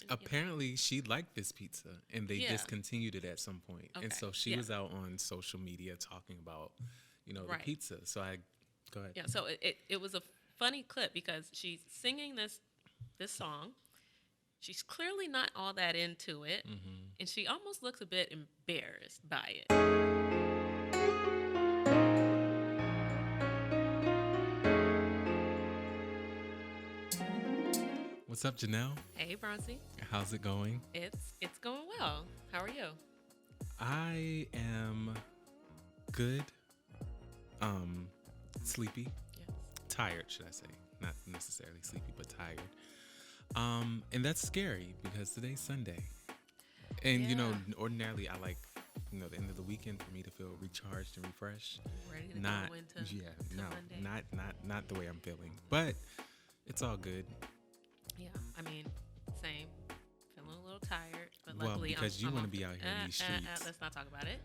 Apparently, she liked this pizza, and they Yeah. discontinued it at some point. And Okay. so she Yeah. was out on social media talking about, the Right. pizza. So I go ahead. Yeah. So it was a funny clip because she's singing this song. She's clearly not all that into it, Hmm. and she almost looks a bit embarrassed by it. What's up, Janelle? Hey, Bronzy. How's it going? It's going well. How are you? I am good. Um, Sleepy, Yes. tired, should I say? Not necessarily sleepy, but tired. And that's scary because today's Sunday, and Yeah. ordinarily I like, the end of the weekend for me to feel recharged and refreshed. Ready to Not, go into yeah, to no, Monday. not the way I'm feeling, but it's all good. Yeah. I mean, same. Feeling a little tired, but Well, luckily because you I'm want to off be the- out here in these streets. Let's not talk about it.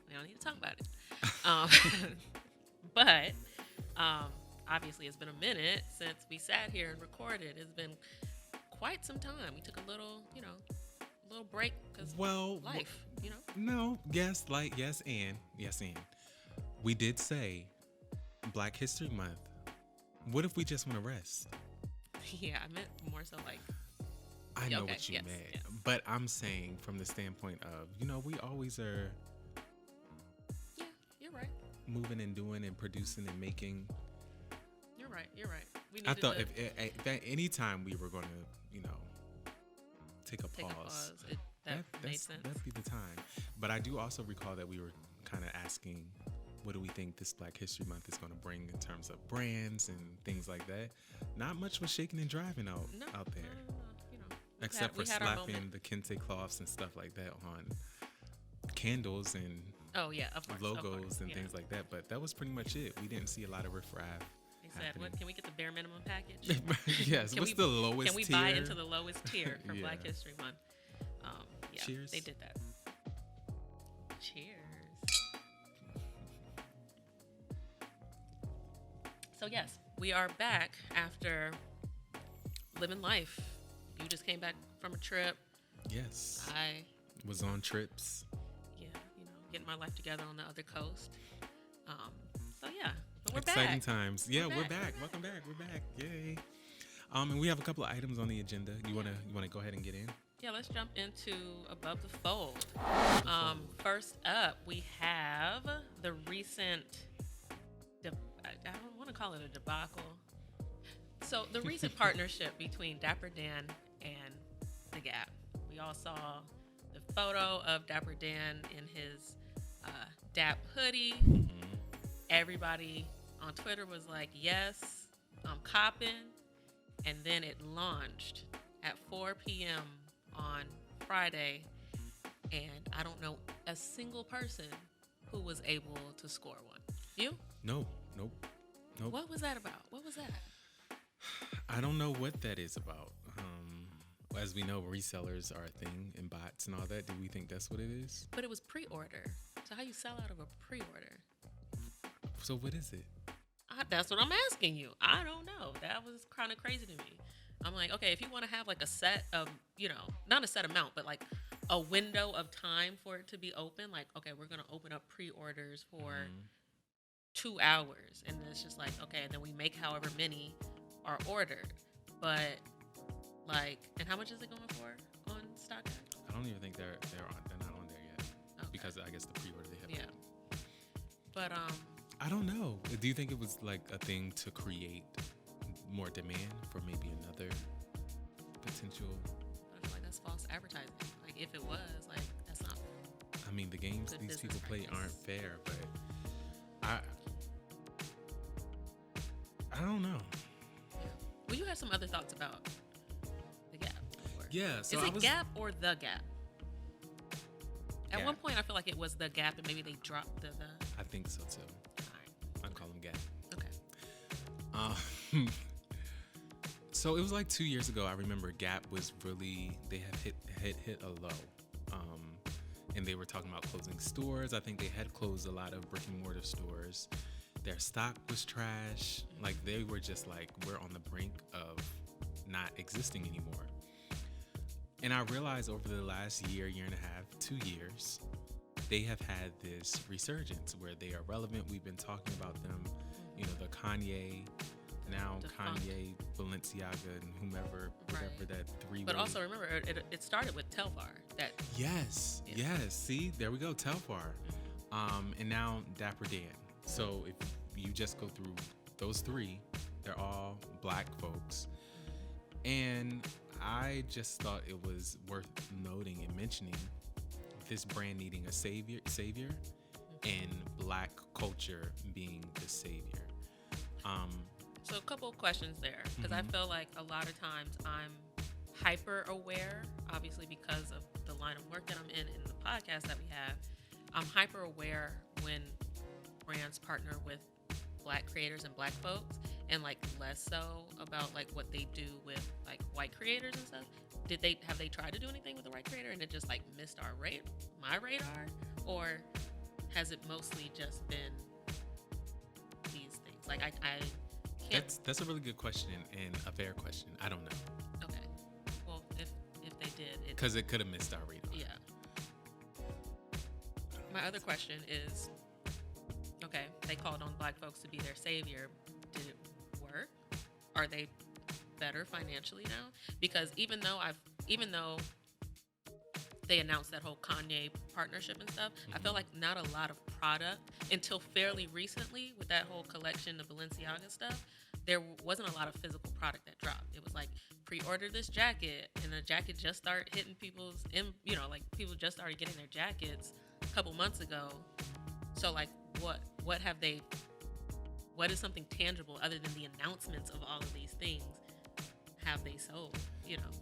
We don't need to talk about it. Um, but obviously, it's been a minute since we sat here and recorded. It's been quite some time. We took a little, little break because Well, life, no, yes, yes, and we did say Black History Month. What if we just want to rest? Yeah, I meant more so like, I know okay, what you yes, meant, yes. but I'm saying from the standpoint of, we always are yeah, you're right. moving and doing and producing and making. You're right. You're right. We I needed thought to if at any time we were going to, take a take a pause, pause. That made sense. that'd be the time. But I do also recall that we were kind of asking, what do we think this Black History Month is going to bring in terms of brands and things like that? Not much was shaking and driving out No, there, no, you know, except for we had our slapping moment. the kente cloths and stuff like that on candles and Oh yeah, of course, logos of course, and yeah. things like that. But that was pretty much it. We didn't see a lot of riffraff. They said, happening. "What can we get the bare minimum package? Yes. Can What's we- the lowest Can we tier? buy into the lowest tier for Yeah. Black History Month?" Yeah, Cheers. they did that. Cheers. So yes, we are back after living life. You just came back from a trip. Yes. I, Was on trips. yeah, getting my life together on the other coast. So yeah, but we're Exciting back. times. Yeah, we're back, back. we're back. Welcome back. We're back. Yay. And we have a couple of items on the agenda. You wanna go ahead and get in? Yeah, let's jump into Above the Fold. First up, we have the recent, I don't want to call it a debacle. So, the recent partnership between Dapper Dan and The Gap. We all saw the photo of Dapper Dan in his Dap hoodie. Everybody on Twitter was like, yes, I'm copping. And then it launched at 4 p.m. on Friday, and I don't know a single person who was able to score one. You? No. Nope. What was that about? What was that? I don't know what that is about. As we know, resellers are a thing and bots and all that. Do we think that's what it is? But it was pre-order. So how you sell out of a pre-order? So what is it? That's what I'm asking you. I don't know. That was kind of crazy to me. I'm like, okay, if you want to have like a set of, not a set amount, but like a window of time for it to be open, like, okay, we're going to open up pre-orders for 2 hours. And then it's just like, okay, and then we make however many are ordered. But like, and how much is it going for on StockX? I don't even think they're not on there yet. Okay. Because I guess the pre-order they have. Yeah. But I don't know. Do you think it was like a thing to create more demand for maybe another potential? I feel like that's false advertising. Like if it was, like that's not. I mean, the games Good these business people play practice. aren't fair, but I don't know. Well, you had some other thoughts about the Gap. Before. Yeah. So Is I it was, Gap or the Gap? At Gap. one point, I feel like it was the Gap, and maybe they dropped the. I think so too. All right. I call them Gap. Okay. So it was like 2 years ago. I remember Gap was really, they had hit a low, and they were talking about closing stores. I think they had closed a lot of brick and mortar stores. Their stock was trash. Like they were just like, we're on the brink of not existing anymore. And I realized over the last year and a half, 2 years, they have had this resurgence where they are relevant. We've been talking about them, you know, the Kanye, now Defunct. Kanye, Balenciaga, and whomever, whatever Right. that three-way. But also remember, it started with Telfar. That Yes, Yeah. yes. See, there we go, Telfar. And now Dapper Dan. So if you just go through those three, they're all black folks. And I just thought it was worth noting and mentioning this brand needing a savior and black culture being the savior. So a couple of questions there, because I feel like a lot of times I'm hyper aware, obviously because of the line of work that I'm in the podcast that we have. I'm hyper aware when brands partner with black creators and black folks, and like less so about like what they do with like white creators and stuff. Have they tried to do anything with the white creator and it just like missed my radar, or has it mostly just been these things? Like I can't. That's a really good question and a fair question. I don't know. Okay. Well, if they did, Because it could have missed our radar. yeah. My other question is, okay, they called on black folks to be their savior. Did it work? Are they better financially now? Because even though they announced that whole Kanye partnership and stuff, I feel like not a lot of product until fairly recently with that whole collection, the Balenciaga stuff. There wasn't a lot of physical product that dropped. It was like pre-order this jacket, and the jacket just started hitting like people just started getting their jackets a couple months ago. So like, what is something tangible other than the announcements of all of these things have they sold?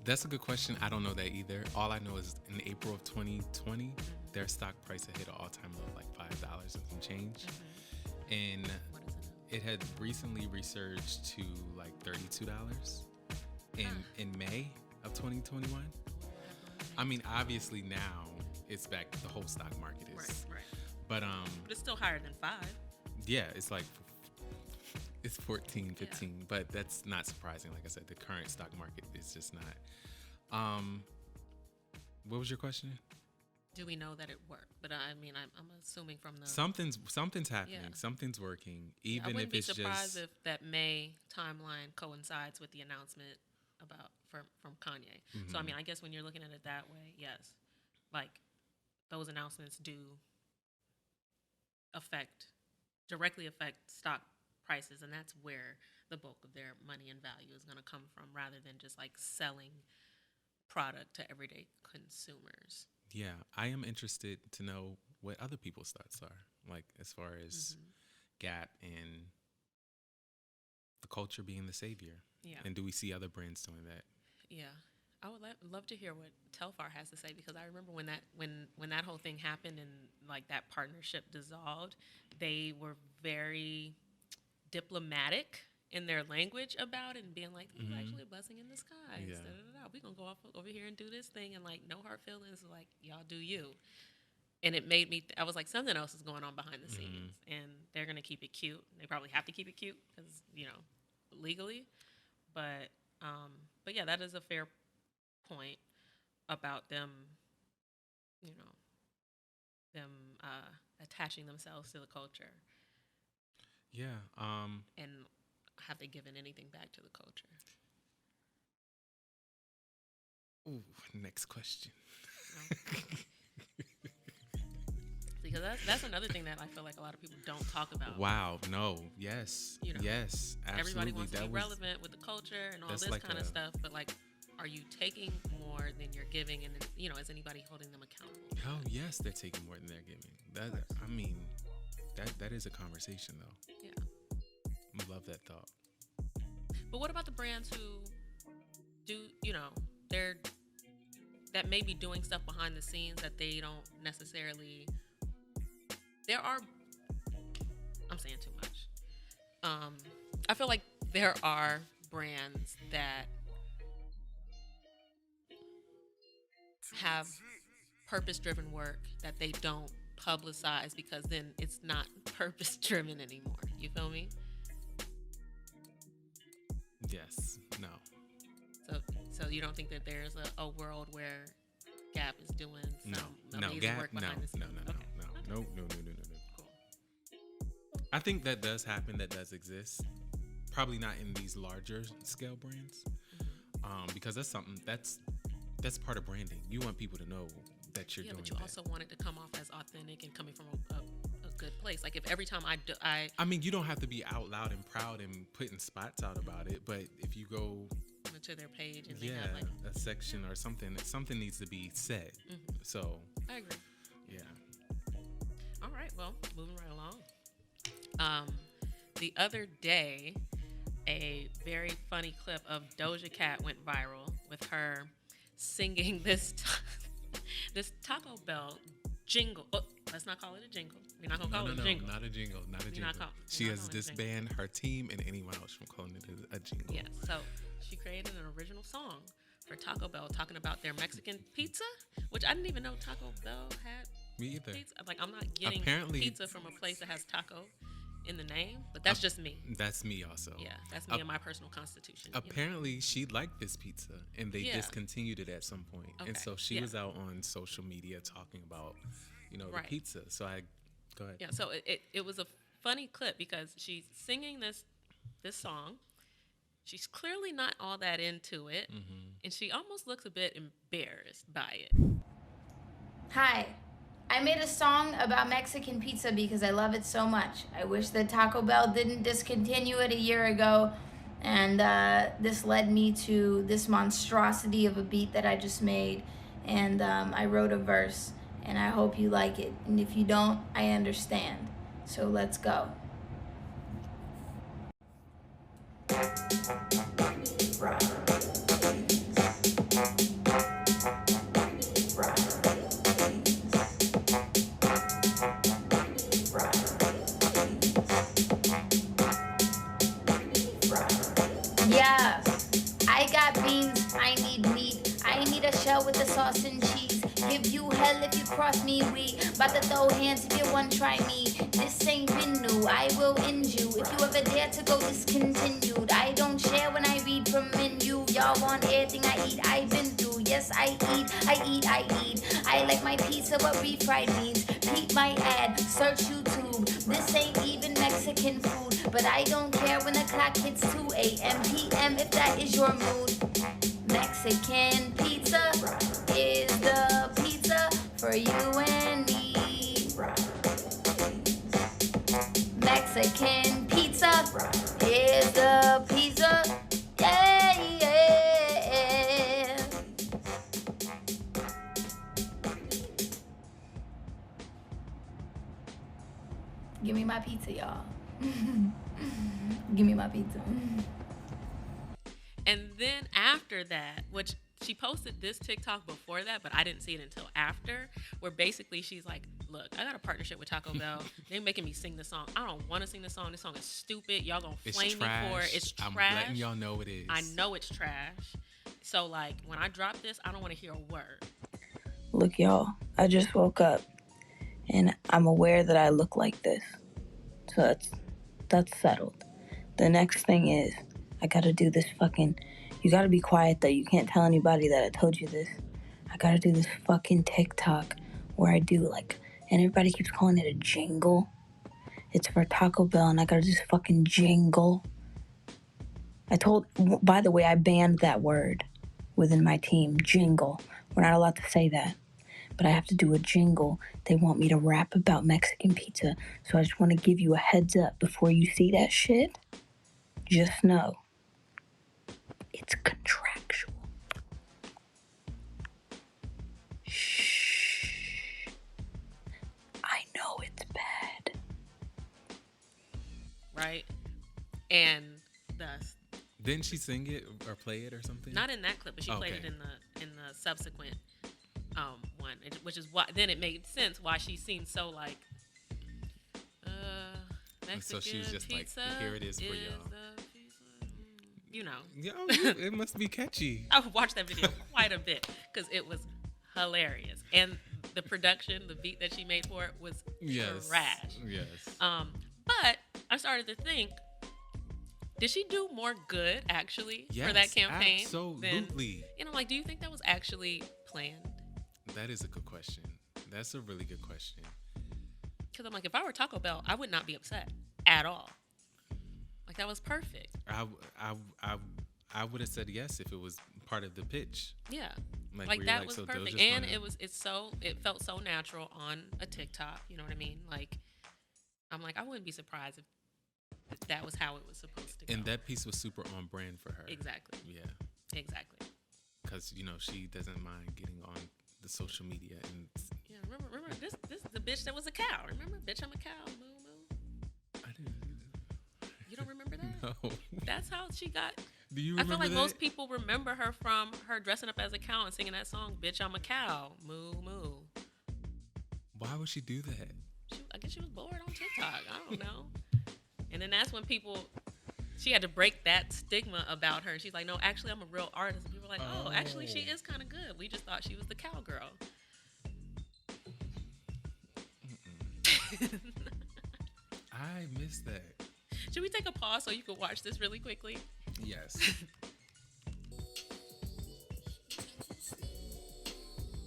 That's a good question. I don't know that either. All I know is in April of 2020, their stock price had hit an all-time low of like $5 and some change. And What is it? it had recently resurged to like $32 in May of 2021. I mean, obviously now it's back. The whole stock market is. Right. But But it's still higher than 5. yeah, it's like it's 14, 15, but that's not surprising. Like I said, the current stock market is just not. What was your question? Do we know that it worked? But I mean, I'm assuming from the Something's happening. Yeah. Something's working. I Even wouldn't if be it's surprised just if that May timeline coincides with the announcement about from Kanye. So I mean, I guess when you're looking at it that way, yes, like those announcements do directly affect stock prices, and that's where the bulk of their money and value is going to come from, rather than just like selling product to everyday consumers. Yeah, I am interested to know what other people's thoughts are, like as far as Gap and the culture being the savior. Yeah. And do we see other brands doing that? Yeah, I would love to hear what Telfar has to say, because I remember when that whole thing happened and like that partnership dissolved, they were very diplomatic in their language about it and being like, "This is actually a blessing in disguise. Yeah. We're gonna go off over here and do this thing and like no hard feelings. Like y'all do you." And it made me. I was like, something else is going on behind the scenes, and they're gonna keep it cute. They probably have to keep it cute because legally. But yeah, that is a fair point about them, them attaching themselves to the culture. Yeah. And have they given anything back to the culture? Ooh, next question. Because that's another thing that I feel like a lot of people don't talk about. Wow. No. Yes. Yes. Absolutely. Everybody wants to be relevant with the culture and all this like kind of stuff, but like, are you taking more than you're giving? And is anybody holding them accountable? Oh yes, they're taking more than they're giving. That is a conversation though. Yeah. I love that thought. But what about the brands who do, that may be doing stuff behind the scenes that they don't necessarily. I'm saying too much. I feel like there are brands that have purpose-driven work that they don't publicize, because then it's not purpose-driven anymore. You feel me? Yes. No. So you don't think that there's a world where Gap is doing some amazing Gap, work behind the scenes? No. Cool. I think that does happen. That does exist. Probably not in these larger scale brands, because that's something that's part of branding. You want people to know that you're doing. But you also want it to come off as authentic and coming from a good place. Like if every time I mean, you don't have to be out loud and proud and putting spots out about it, but if you go to their page and they have like a section or something needs to be said. So I agree. Yeah. All right. Well, moving right along. The other day, a very funny clip of Doja Cat went viral with her singing this Taco Bell jingle. Oh, let's not call it a jingle. We're not gonna call it a jingle. Not a jingle. She has disbanded her team and anyone else from calling it a jingle. Yeah. So she created an original song for Taco Bell talking about their Mexican pizza, which I didn't even know Taco Bell had. Me either. Pizza. Like I'm not getting pizza from a place that has taco in the name, but that's just me. That's me also. Yeah, that's me and my personal constitution. Apparently, she liked this pizza, and they discontinued it at some point. Okay. And so she was out on social media talking about, the pizza. So go ahead. Yeah, so it was a funny clip because she's singing this song. She's clearly not all that into it, and she almost looks a bit embarrassed by it. Hi. I made a song about Mexican pizza because I love it so much. I wish that Taco Bell didn't discontinue it a year ago, and this led me to this monstrosity of a beat that I just made, and I wrote a verse, and I hope you like it, and if you don't, I understand. So let's go. Yeah, I got beans, I need meat, I need a shell with the sauce and cheese. Give you hell if you cross me, we bout to throw hands if you want try me. This ain't been new, I will end you if you ever dare to go discontinued. I don't share when I read from menu. Y'all want everything I eat, I've been through. Yes, I eat. I like my pizza but refried beans. Peep my ad, search YouTube. This ain't even Mexican food, but I don't care when the clock hits 2 a.m. p.m. if that is your mood. Mexican pizza is the pizza for you and me. Mexican pizza is the pizza. Yeah, yeah. Give me my pizza, y'all. Give me my pizza. And then after that, which she posted this TikTok before that, but I didn't see it until after, where basically she's like, look, I got a partnership with Taco Bell. They're making me sing this song. I don't want to sing this song. This song is stupid. Y'all gonna flame me for it. It's trash. I'm letting y'all know it is. I know it's trash. So like when I drop this, I don't want to hear a word. Look, y'all, I just woke up and I'm aware that I look like this. So that's settled. The next thing is I gotta do this fucking... You gotta be quiet, though. You can't tell anybody that I told you this. I gotta do this fucking TikTok where I do, like... And everybody keeps calling it a jingle. It's for Taco Bell, and I gotta do this fucking jingle. By the way, I banned that word within my team. Jingle. We're not allowed to say that. But I have to do a jingle. They want me to rap about Mexican pizza. So I just want to give you a heads up before you see that shit. Just know. It's contractual. Shh. I know it's bad. Right? And thus. Didn't she sing it or play it or something? Not in that clip, but she played it in the subsequent one, which is why then it made sense why she seemed so like Mexican so she was just like, here it is for y'all. You know. Yeah, it must be catchy. I watched that video quite a bit because it was hilarious, and the production, the beat that she made for it was trash. Yes. But I started to think, Did she do more good actually Yes, for that campaign? absolutely. And I'm like, do you think that was actually planned? That is a good question. That's a really good question. Because I'm like, if I were Taco Bell, I would not be upset at all. Like, that was perfect. I would have said yes if it was part of the pitch. Yeah. Like Like where that you're was so perfect. Doja's And gonna- it felt so natural on a TikTok. You know what I mean? Like, I'm like, I wouldn't be surprised if that was how it was supposed to go. And that piece was super on brand for her. Exactly. Yeah. Exactly. Because, you know, she doesn't mind getting on the social media. And Yeah, remember this is the bitch that was a cow. Remember? Bitch, I'm a cow. Moo, moo. I didn't. You don't remember that? No. That's how she got. Do you I remember feel like that? most people remember her from her dressing up as a cow and singing that song, Bitch, I'm a Cow. Moo, moo. Why would she do that? I guess she was bored on TikTok. I don't know. And then that's when she had to break that stigma about her. And she's like, no, actually, I'm a real artist. And people were like, oh, actually, she is kind of good. We just thought she was the cowgirl. I missed that. Should we take a pause so you can watch this really quickly? Yes.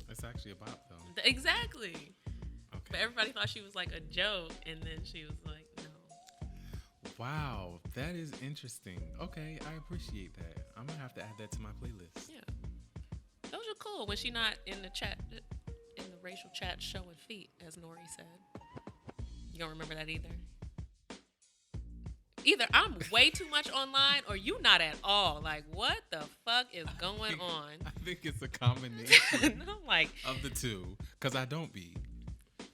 It's actually about though. Exactly. Okay. But everybody thought she was like a joke. And then she was like, no. Wow, that is interesting. Okay, I appreciate that. I'm gonna have to add that to my playlist. Yeah. Those are cool when she not in the chat, in the racial chat showing feet, as Nori said. You don't remember that either? Either I'm way too much online or you not at all. Like, what the fuck is going on? I think it's a combination I'm like, of the two, because I don't be.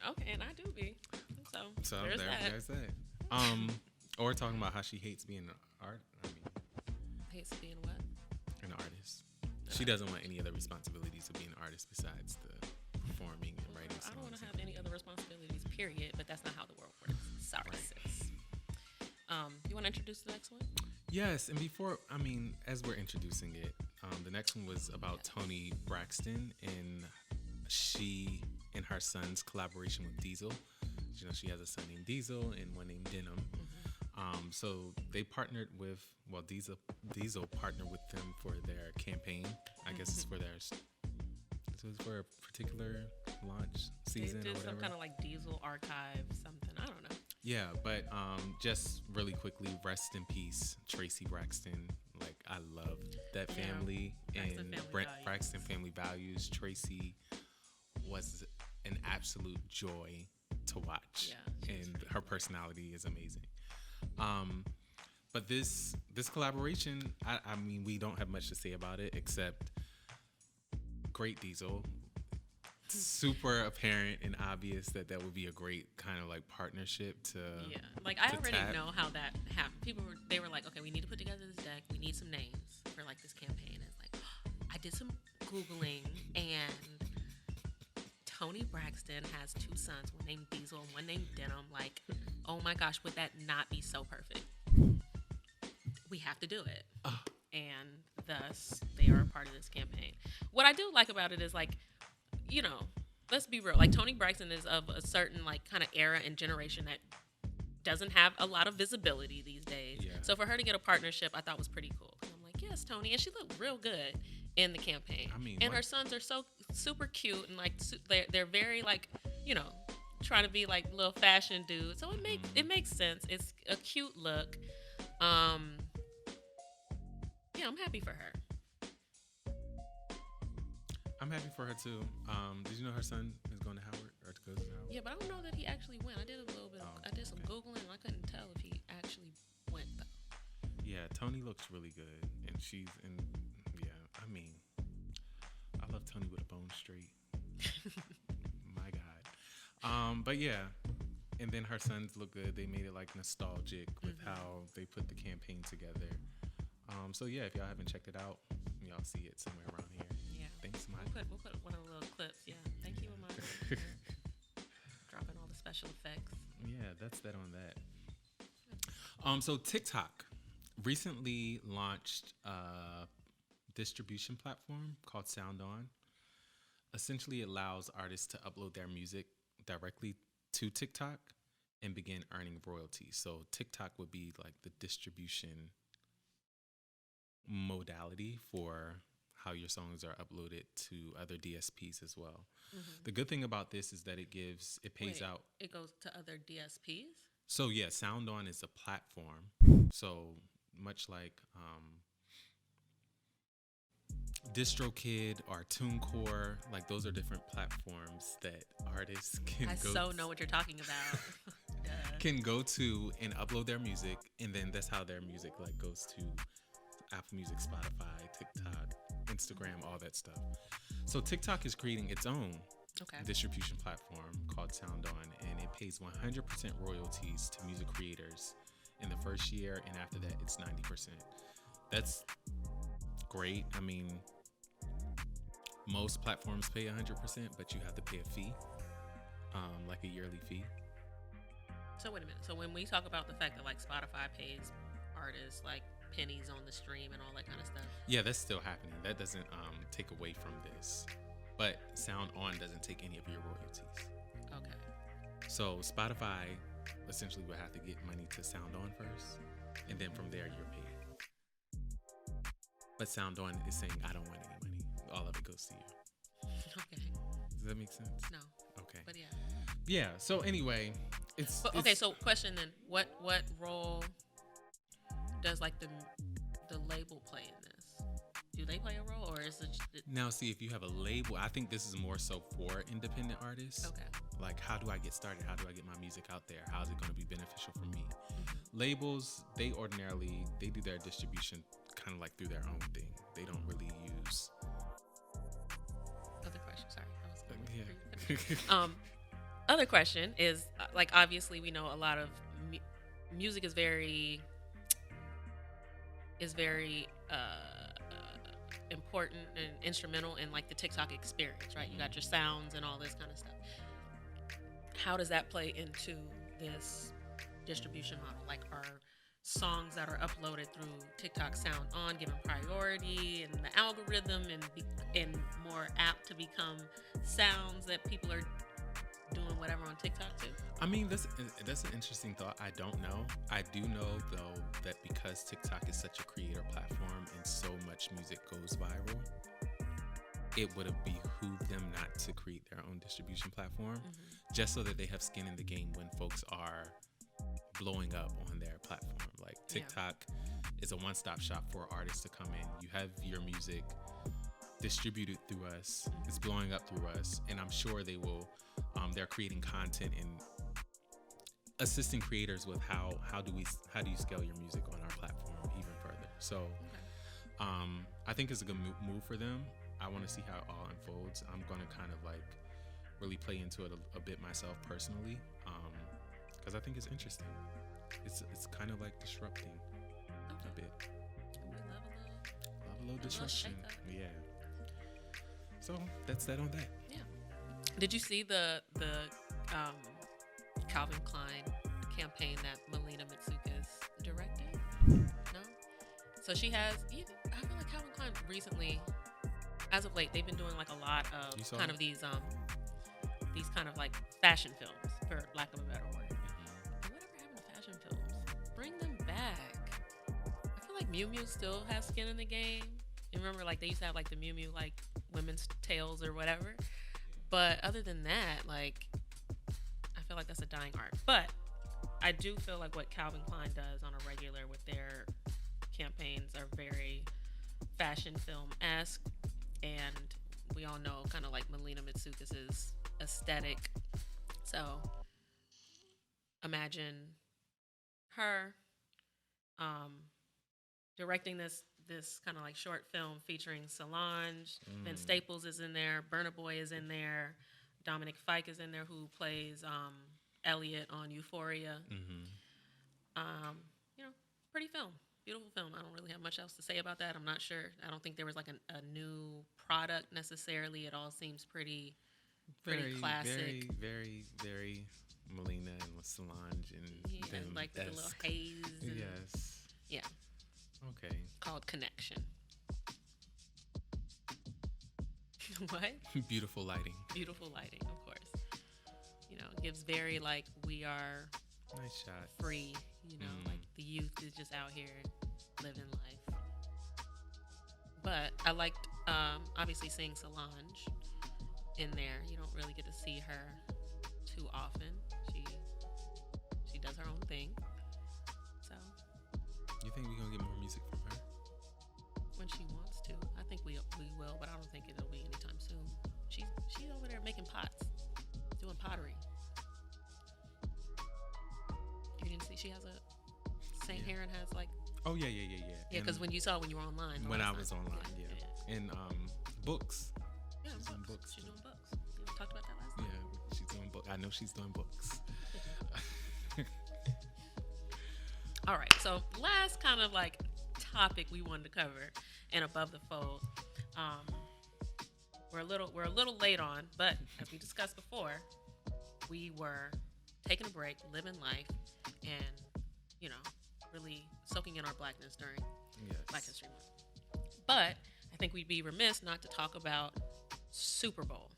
okay, and I do be. So there's that. Or talking about how she hates being Hates being what? an artist. She doesn't want any other responsibilities of being an artist besides the performing and writing songs. I don't want to have any other responsibilities, period, but that's not how the world works. Sorry, sis. You want to introduce the next one? Yes, and as we're introducing it, the next one was about Toni Braxton and she and her son's collaboration with Diesel. You know, she has a son named Diesel and one named Denim. So they partnered with, Diesel partnered with them for their campaign. I guess it's for for a particular launch season They or did whatever. some kind of like Diesel archive something. I don't know. Yeah, but just really quickly, rest in peace, Tracy Braxton. Like, I love that family Braxton and family values. Braxton family values. Tracy was an absolute joy to watch, and her personality is amazing. But this collaboration, I mean, we don't have much to say about it except great Diesel. Super apparent and obvious that would be a great kind of like partnership to like I to already tap. know how that happened. They were like, okay, we need to put together this deck. We need some names for like this campaign. And it's like, I did some Googling and Toni Braxton has two sons, one named Diesel and one named Denim. Like, oh my gosh, would that not be so perfect? We have to do it. And thus they are a part of this campaign. What I do like about it is like, you know, let's be real. Like Toni Braxton is of a certain like kind of era and generation that doesn't have a lot of visibility these days. Yeah. So for her to get a partnership, I thought was pretty cool. And I'm like, yes, Toni, and she looked real good in the campaign. I mean, and her sons are so super cute and like they're very like, you know, trying to be like little fashion dudes. So it makes sense. It's a cute look. Yeah, I'm happy for her. I'm happy for her too. Did you know her son is going to Howard or goes to Howard? Yeah, but I don't know that he actually went. I did a little bit. I did some Googling and I couldn't tell if he actually went though. Yeah, Toni looks really good, and she's in. Yeah, I mean, I love Toni with a bone straight. My God. But yeah, and then her sons look good. They made it like nostalgic with how they put the campaign together. So yeah, if y'all haven't checked it out, y'all see it somewhere around here. Yeah. Thanks, Mike. We'll put one of the little clips. Yeah. Thank you, Hamadi. Dropping all the special effects. Yeah, that's that on that. So TikTok recently launched a distribution platform called Sound On. Essentially, it allows artists to upload their music directly to TikTok and begin earning royalties. So TikTok would be like the distribution modality for how your songs are uploaded to other DSPs as well. The good thing about this is that it pays out. It goes to other DSPs? So yeah, SoundOn is a platform. So much like DistroKid or TuneCore, like those are different platforms that artists can know what you're talking about. can go to and upload their music, and then that's how their music like goes to Apple Music, Spotify, TikTok, Instagram, all that stuff. So TikTok is creating its own distribution platform called SoundOn, and it pays 100% royalties to music creators in the first year, and after that it's 90%. That's great. I mean, most platforms pay 100%, but you have to pay a fee, like a yearly fee. So wait a minute. So when we talk about the fact that like Spotify pays artists like pennies on the stream and all that kind of stuff. Yeah, that's still happening. That doesn't take away from this. But SoundOn doesn't take any of your royalties. Okay. So Spotify essentially would have to get money to SoundOn first, and then from there you're paid. But SoundOn is saying, I don't want any money. All of it goes to you. Okay. Does that make sense? No. Okay. But yeah. Yeah. So anyway, so question then: what role does like the label play in this? Do they play a role, or is it? Now, see, if you have a label, I think this is more so for independent artists. Okay. Like, how do I get started? How do I get my music out there? How is it going to be beneficial for me? Labels, they do their distribution kind of like through their own thing. They don't really use. Other question. Sorry, I was Yeah. Other question is like obviously we know a lot of music is very important and instrumental in like the TikTok experience, right? You got your sounds and all this kind of stuff. How does that play into this distribution model? Like, are songs that are uploaded through TikTok SoundOn given priority and the algorithm and more apt to become sounds that people are doing whatever on TikTok too? I mean, that's an interesting thought. I don't know. I do know though that because TikTok is such a creator platform and so much music goes viral, it would have behooved them not to create their own distribution platform, just so that they have skin in the game when folks are blowing up on their platform. Like TikTok is a one-stop shop for artists to come in. You have your music distributed through us. It's blowing up through us, and I'm sure they will. They're creating content and assisting creators with how do you scale your music on our platform even further. So I think it's a good move for them. I want to see how it all unfolds. I'm going to kind of like really play into it a bit myself personally, because I think it's interesting. It's kind of like disrupting a bit. We love a little disruption. Yeah. So that's that on that. Yeah. Did you see the Calvin Klein campaign that Melina Matsoukas directed? No. So she has. I feel like Calvin Klein recently, as of late, they've been doing like a lot of kind of these kind of like fashion films, for lack of a better word. And whatever happened to fashion films? Bring them back. I feel like Miu Miu still has skin in the game. You remember, like they used to have like the Miu Miu like women's tails or whatever. But other than that, like I feel like that's a dying art. But I do feel like what Calvin Klein does on a regular with their campaigns are very fashion film-esque, and we all know kind of like Melina Matsoukas' aesthetic. So imagine her directing this kind of like short film featuring Solange. Ben Staples is in there. Burna Boy is in there. Dominic Fike is in there, who plays Elliot on Euphoria. Pretty film. Beautiful film. I don't really have much else to say about that. I'm not sure. I don't think there was like a new product necessarily. It all seems pretty classic. Very, very, very Melina and Solange and them. Like the little haze. Yes. Yeah. Okay. Called Connection. What? Beautiful lighting. Beautiful lighting, of course. It gives very like we are nice shot. Free, like the youth is just out here living life. But I liked obviously seeing Solange in there. You don't really get to see her too often. She does her own thing. So You think we're gonna get more music from her? when she wants to, I think we will, but I don't think it'll be anytime soon. She's over there making pots, doing pottery. You didn't see she has a St. Heron has like Oh yeah. yeah, because when you were online. When I was online, yeah. And books. Yeah, She's on books. books. She's doing books. We talked about that last time. Yeah, she's doing books. I know she's doing books. All right, so last kind of like topic we wanted to cover and above the fold. We're a little late on, but as we discussed before, we were taking a break, living life, and really soaking in our blackness during Black History Month. But I think we'd be remiss not to talk about Super Bowl,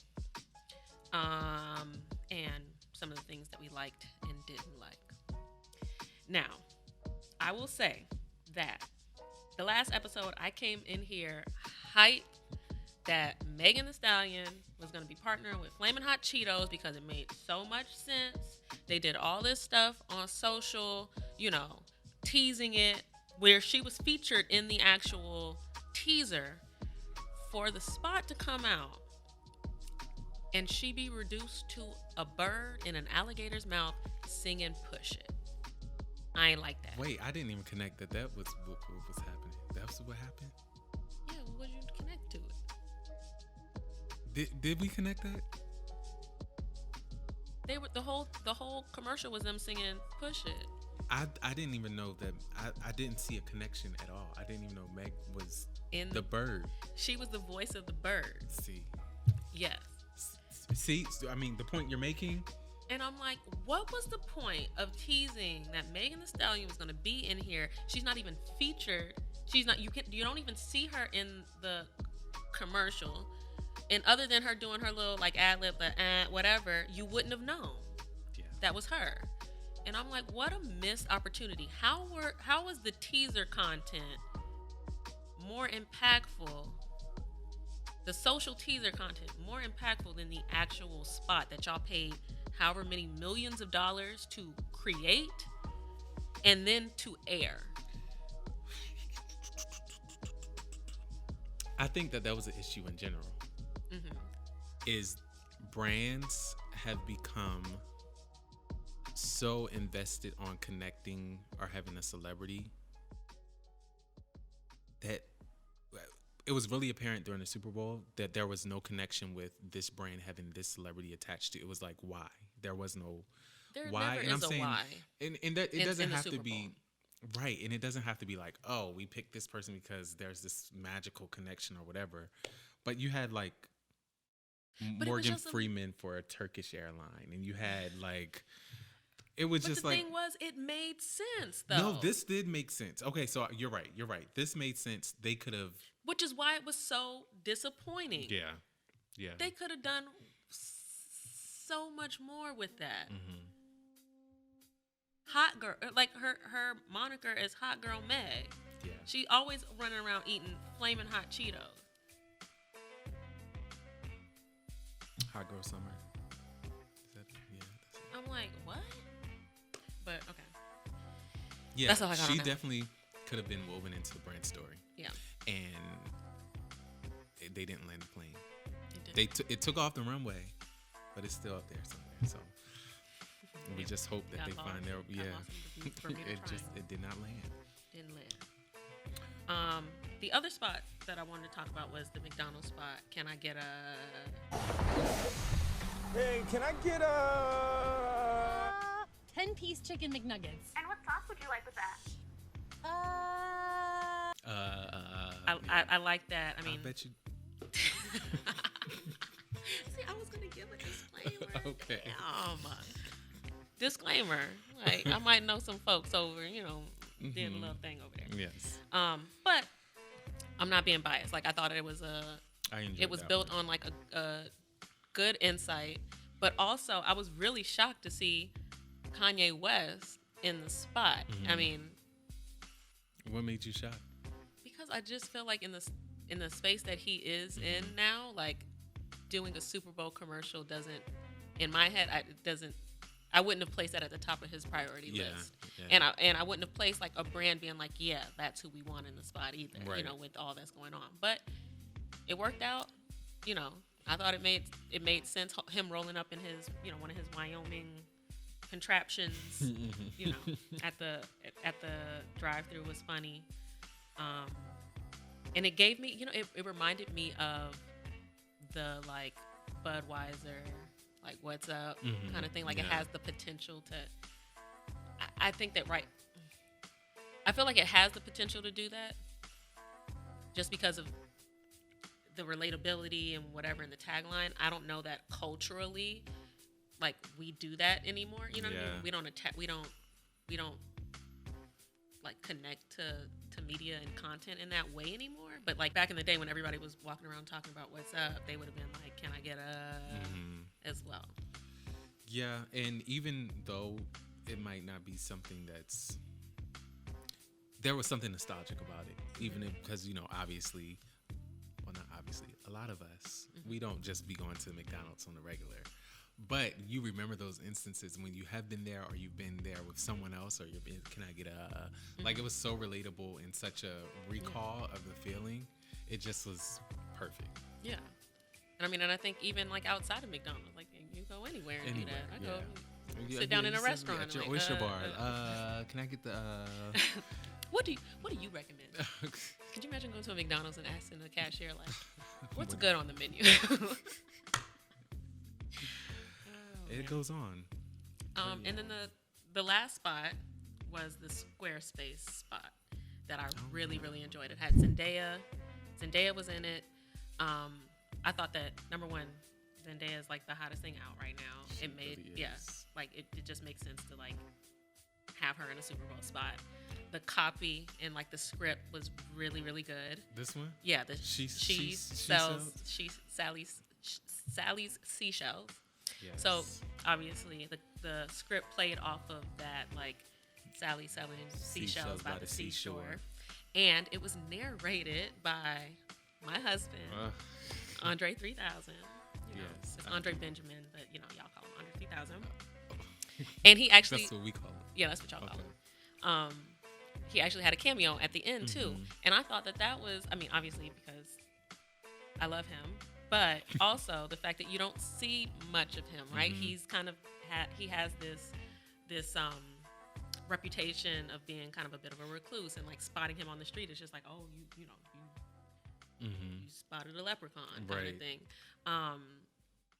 and some of the things that we liked and didn't like. Now, I will say that the last episode I came in here hyped that Megan Thee Stallion was going to be partnering with Flamin' Hot Cheetos because it made so much sense. They did all this stuff on social, teasing it, where she was featured in the actual teaser for the spot to come out and she be reduced to a bird in an alligator's mouth singing Push It. I ain't like that. Wait, I didn't even connect that was what was happening. That's what happened? Yeah, what did you connect to it? Did we connect that? They were the whole commercial was them singing Push It. I didn't even know that. I didn't see a connection at all. I didn't even know Meg was in the bird. She was the voice of the bird. See. Yes. See, I mean, the point you're making. And I'm like, what was the point of teasing that Megan Thee Stallion was going to be in here? She's not even featured. She's not. You don't even see her in the commercial. And other than her doing her little like ad lib, whatever, you wouldn't have known that was her. And I'm like, what a missed opportunity. How was the teaser content more impactful? The social teaser content more impactful than the actual spot that y'all paid however many millions of dollars to create and then to air. I think that was an issue in general. Mm-hmm. Is brands have become so invested on connecting or having a celebrity that it was really apparent during the Super Bowl that there was no connection with this brand having this celebrity attached to it. It was like, why? There was no why. Never and I'm is saying, a why. And that it doesn't have to be Bowl. right. And it doesn't have to be like, oh, we picked this person because there's this magical connection or whatever. But you had like Morgan Freeman for a Turkish airline, and you had like it was but just the like thing was, it made sense though. No, this did make sense. Okay, so you're right. This made sense. They could have, which is why it was so disappointing. Yeah. They could have done so much more with that. Mm-hmm. Hot girl, like her moniker is Hot Girl Meg. Yeah. She always running around eating flaming hot Cheetos. Hot Girl Summer. I'm like, what? But okay. Yeah, that's all I got. She definitely could have been woven into the brand story. Yeah. And they didn't land the plane. It took off the runway, but it's still up there somewhere. So we just hope that they find their it did not land. Didn't land. The other spot that I wanted to talk about was the McDonald's spot. Can I get a? Hey, can I get a 10-piece chicken McNuggets? And what sauce would you like with that? I like that. I mean, I bet you. See, I was gonna give a disclaimer. Okay. Disclaimer. Like I might know some folks over, did a little thing over there. Yes. But I'm not being biased. Like I thought it was built on like a good insight, but also I was really shocked to see Kanye West in the spot. Mm-hmm. I mean, what made you shocked? because I just feel like in in the space that he is in now, like doing a Super Bowl commercial doesn't, in my head, I wouldn't have placed that at the top of his priority list. Yeah. And I wouldn't have placed like a brand being like, yeah, that's who we want in the spot either, right. you know, with all that's going on. But it worked out, you know. I thought it made sense, him rolling up in his, you know, one of his Wyoming contraptions, you know, at the drive-thru was funny. And it gave me, you know, it reminded me of the like Budweiser, like what's up kind of thing. Like it has the potential to, I think that I feel like it has the potential to do that just because of the relatability and whatever in the tagline. I don't know that culturally, like we do that anymore. You know what I mean? We don't like connect to media and content in that way anymore. But like back in the day when everybody was walking around talking about what's up, they would have been like, "Can I get a?" as well. Yeah, and even though it might not be something there was something nostalgic about it, even because, you know, obviously, well, not obviously, a lot of us, we don't just be going to McDonald's on the regular. But you remember those instances when you have been there or you've been there with someone else, or you've been, can I get a, like it was so relatable and such a recall of the feeling. It just was perfect. Yeah. And I mean, and I think even like outside of McDonald's, like you go anywhere and do that. I go sit down in a restaurant. At your like, oyster bar. Can I get the... What do you recommend? Could you imagine going to a McDonald's and asking the cashier, like, what's good on the menu? It goes on. And then the last spot was the Squarespace spot that I really, really enjoyed. It had Zendaya. Zendaya was in it. I thought that, number one, Zendaya is like the hottest thing out right now. It made, really like it just makes sense to like have her in a Super Bowl spot. The copy and like the script was really, really good. This one? Yeah, she sells Sally's seashells. Yes. So obviously the script played off of that, like Sally selling seashells by the seashore. And it was narrated by my husband, Andre 3000. You know, it's Andre Benjamin, but you know, y'all call him Andre 3000. And he actually, that's what we call him. Yeah, that's what y'all call him. He actually had a cameo at the end too. And I thought that was, I mean, obviously because I love him, but also the fact that you don't see much of him, right? He's kind of he has this reputation of being kind of a bit of a recluse, and like spotting him on the street is just like, oh, you spotted a leprechaun kind of thing.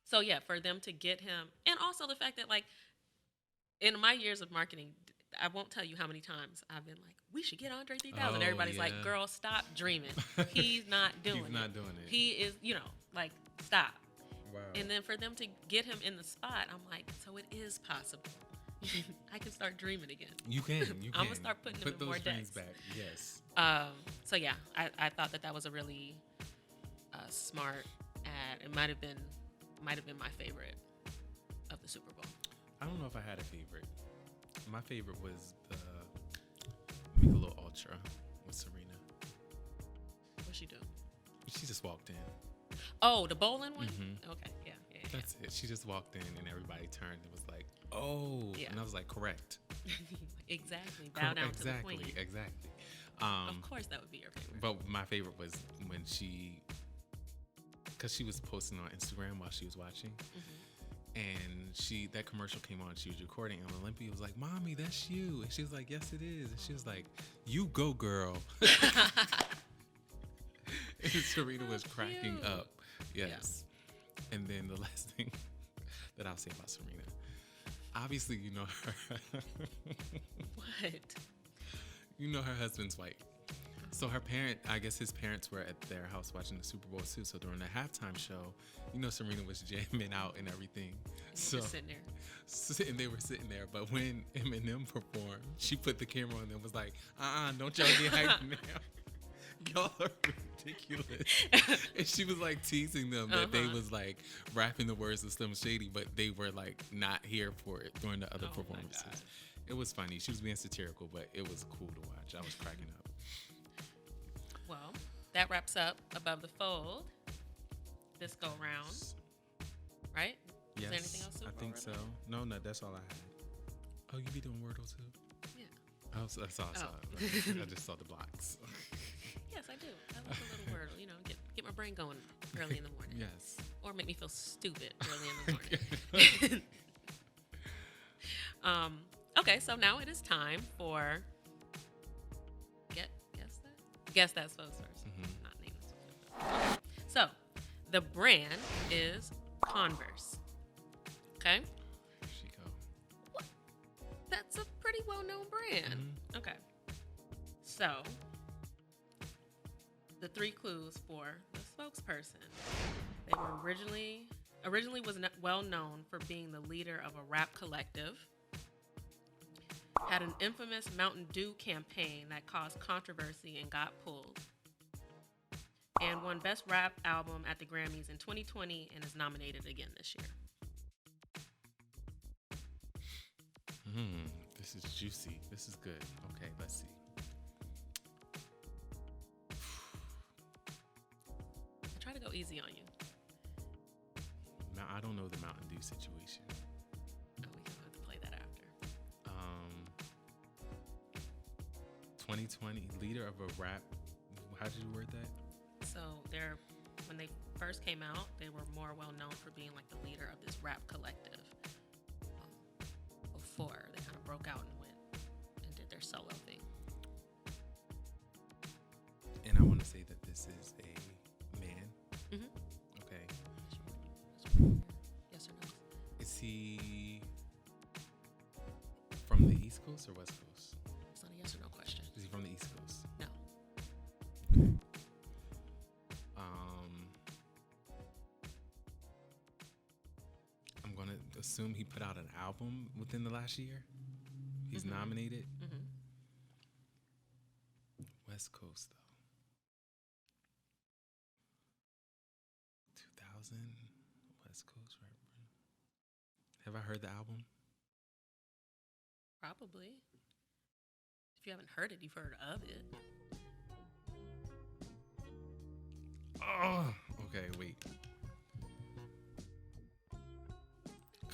So yeah, for them to get him, and also the fact that like in my years of marketing, I won't tell you how many times I've been like, we should get Andre 3000. Everybody's like, girl, stop dreaming. He's not doing it. He's not doing it. He is, you know, like, stop. Wow. And then for them to get him in the spot, I'm like, so it is possible. I can start dreaming again. You can. I'm going to start putting them in more decks. Back. Yes. So yeah, I thought that was a really smart ad. It might have been my favorite of the Super Bowl. I don't know if I had a favorite. My favorite was the Michelob Ultra with Serena. What'd she do? She just walked in. Oh, the bowling one? Okay, yeah. That's it. She just walked in and everybody turned and was like, oh. Yeah. And I was like, correct. Exactly. Bow down to the queen. Exactly. Of course that would be your favorite. But my favorite was when because she was posting on Instagram while she was watching. And that commercial came on, she was recording, and Olympia was like, Mommy, that's you. And she was like, yes, it is. And she was like, you go, girl. And Serena was cracking up. Yes. Yeah. And then the last thing that I'll say about Serena, obviously, you know her. What? You know her husband's white. So I guess his parents were at their house watching the Super Bowl too. So during the halftime show, you know, Serena was jamming out and everything. So just sitting there. And they were sitting there. But when Eminem performed, she put the camera on and was like, don't y'all get hyped now. Y'all are ridiculous. And she was like teasing them that they was like rapping the words of Slim Shady, but they were like not here for it during the other performances. It was funny. She was being satirical, but it was cool to watch. I was cracking up. Well, that wraps up Above the Fold this go round. Right? Yes, Is there anything else? I think so. No, that's all I had. Oh, you be doing Wordle too? Yeah. Oh, so that's all I saw. Oh. Right. I just saw the blocks. Yes, I do. I love a little Wordle. You know, get my brain going early in the morning. Yes. Or make me feel stupid early in the morning. Okay, so now it is time for guess that spokesperson. Mm-hmm. Not name the spokesperson. Okay. So the brand is Converse. Okay. Here she go. That's a pretty well-known brand. Mm-hmm. Okay. So the 3 clues for the spokesperson. They were originally was well known for being the leader of a rap collective. Had an infamous Mountain Dew campaign that caused controversy and got pulled. And won Best Rap Album at the Grammys in 2020 and is nominated again this year. This is juicy. This is good. Okay, let's see. I try to go easy on you. Now, I don't know the Mountain Dew situation. Oh, we can have to play that after. 2020 leader of a rap. How did you word that? So when they first came out, they were more well known for being like the leader of this rap collective. Before they kind of broke out and went and did their solo thing. And I want to say that this is a man. Mm-hmm. Okay. Yes or no? Is he from the East Coast or West Coast? It's not a yes or no question. Is he from the East Coast? No. Okay. I'm gonna assume he put out an album within the last year. He's nominated. Mm-hmm. West Coast though. 2000 West Coast, right? Have I heard the album? Probably. If you haven't heard it, you've heard of it. Oh, okay, wait.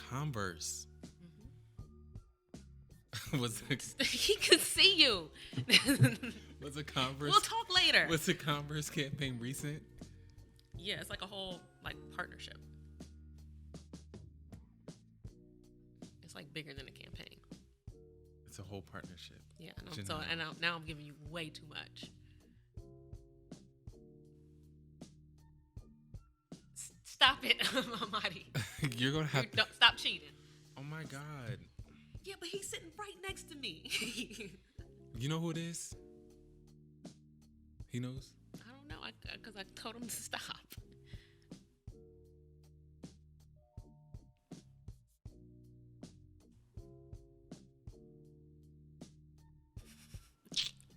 Converse. Was it, He could see you. was a Converse? We'll talk later. Was the Converse campaign recent? Yeah, it's like a whole partnership. It's like bigger than a campaign. It's a whole partnership. Yeah, so now I'm giving you way too much. Stop it, Hamadi. You're gonna have to. Don't stop cheating. Oh my God. Yeah, but he's sitting right next to me. You know who it is? He knows? I don't know, because I told him to stop.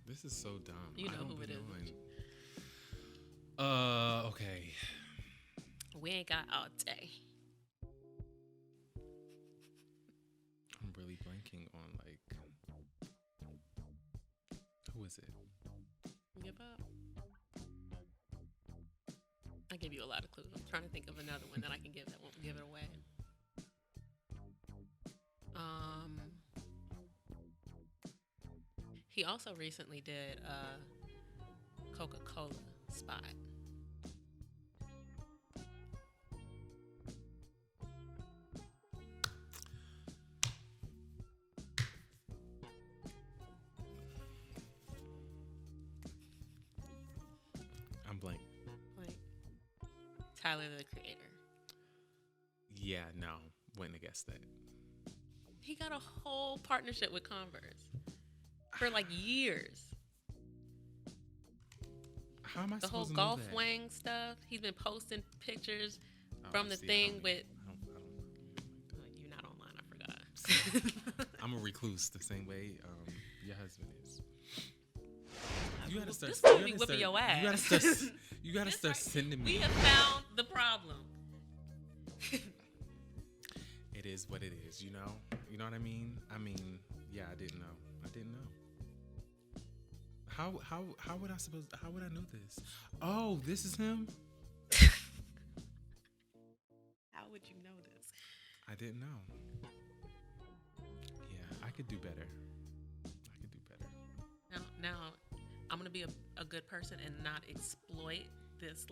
This is so dumb. You I know don't who be it is. knowing. Okay. We ain't got all day. I'm really blanking on who is it? Give up. I give you a lot of clues. I'm trying to think of another one that I can give that won't give it away. He also recently did a Coca-Cola spot. I'm blank. Like Tyler, the Creator. Yeah, no. Wouldn't have guessed that. He got a whole partnership with Converse for years. How am I The whole supposed to know golf that? wang stuff. He's been posting pictures Oh, from the see, thing I don't with. You're not online. I forgot. I'm a recluse the same way your husband is. You gotta start. This will be you gotta whipping start- your ass. You gotta start sending me. We have found the problem. It is what it is, you know? You know what I mean? Yeah, I didn't know. How would I know this? Oh, this is him? How would you know this? I didn't know. Yeah, I could do better. Now I'm gonna be a good person and not exploit this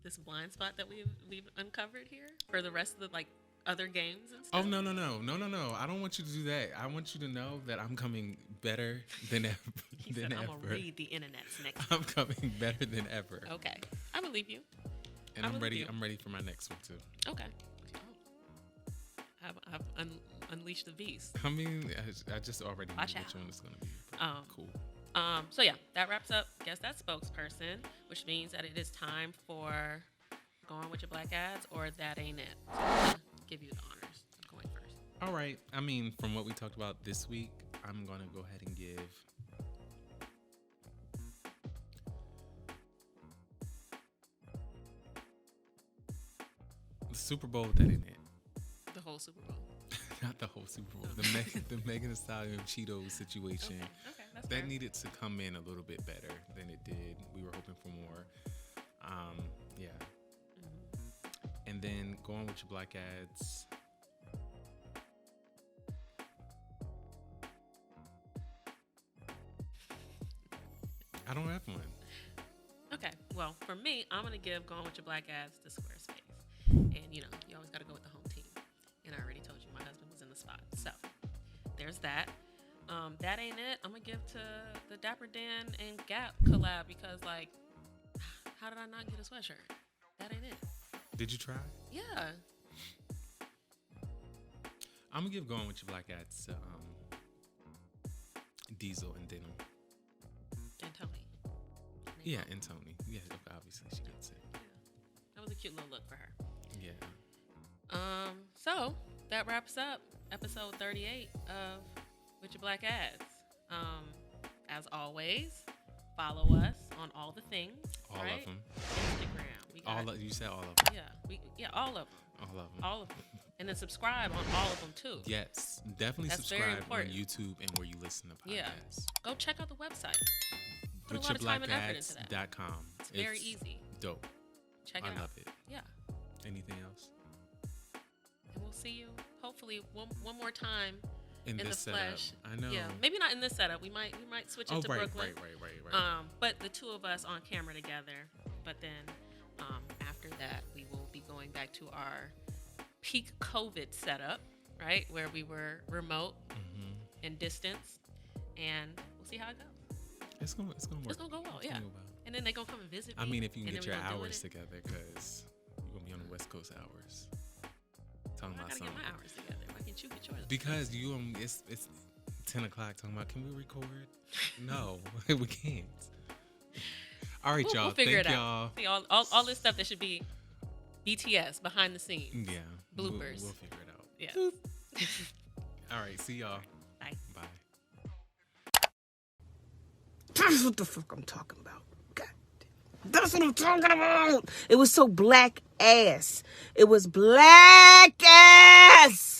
this blind spot that we've uncovered here for the rest of the other games and stuff. Oh no! I don't want you to do that. I want you to know that I'm coming better than ever. He said, "I'm gonna read the internets next." I'm coming better than ever. Okay, I believe you. And I'm ready. I'm ready for my next one too. Okay. I've unleashed the beast. I mean, I just already know Watch which out. one is gonna be cool. So yeah, that wraps up Guess That Spokesperson, which means that it is time for Going With Your Black Ads or That Ain't It. So I'm gonna give you the honors of going first. All right. I mean, from what we talked about this week, I'm gonna go ahead and give the Super Bowl. That ain't it. The whole Super Bowl. Not the whole Super Bowl. The Megan Thee Stallion Cheetos situation. Okay, that's that fair. needed to come in a little bit better than it did. We were hoping for more. Yeah. Mm-hmm. And then Going With Your Black Ads. I don't have one. Okay, well, for me, I'm gonna give Going With Your Black Ads to Squarespace. And you always gotta go with the home team. And I already told you my husband was in the spot. So there's that. That Ain't It. I'm gonna give to the Dapper Dan and Gap collab because how did I not get a sweatshirt? That ain't it. Did you try? Yeah. I'm gonna give Going With Your Black Ads to Diesel and Denim. And Tony. Yeah, and Tony. Yeah, obviously she gets it. Yeah. That was a cute little look for her. Yeah. So that wraps up episode 38 of With Your Black Ads. As always, follow us on all the things. All right? of them. Instagram. We got, You said all of them. Yeah, all of them. All of them. All of them. And then subscribe on all of them too. Yes, definitely That's very subscribe on important. YouTube and where you listen to podcasts. Yeah. Go check out the website. Put a lot of time and effort into that. WitchaBlackAds.com. It's very easy. Dope. Check it out. I love it. Yeah. Anything else? And we'll see you hopefully one more time In in the this setup. flesh. I know. Yeah, maybe not in this setup. We might switch it to right, Brooklyn. Right. But the two of us on camera together. But then after that, we will be going back to our peak COVID setup, right, where we were remote and distance, and we'll see how it goes. It's gonna work. It's gonna go well, yeah. And then they gonna come and visit me. I mean, if you can and get then your we gonna do hours it. together, because you're gonna be on the West Coast hours. Talking I about gotta something. get my hours together. Why can't you get yours? Because it's 10 o'clock talking about, can we record? No, we can't. All right, y'all. We'll figure Thank it y'all. out. See, all this stuff that should be BTS, behind the scenes. Yeah. Bloopers. We'll figure it out. Yeah. All right. See y'all. Bye. Bye. That's what the fuck I'm talking about. God damn. That's what I'm talking about. It was so black ass. It was black ass.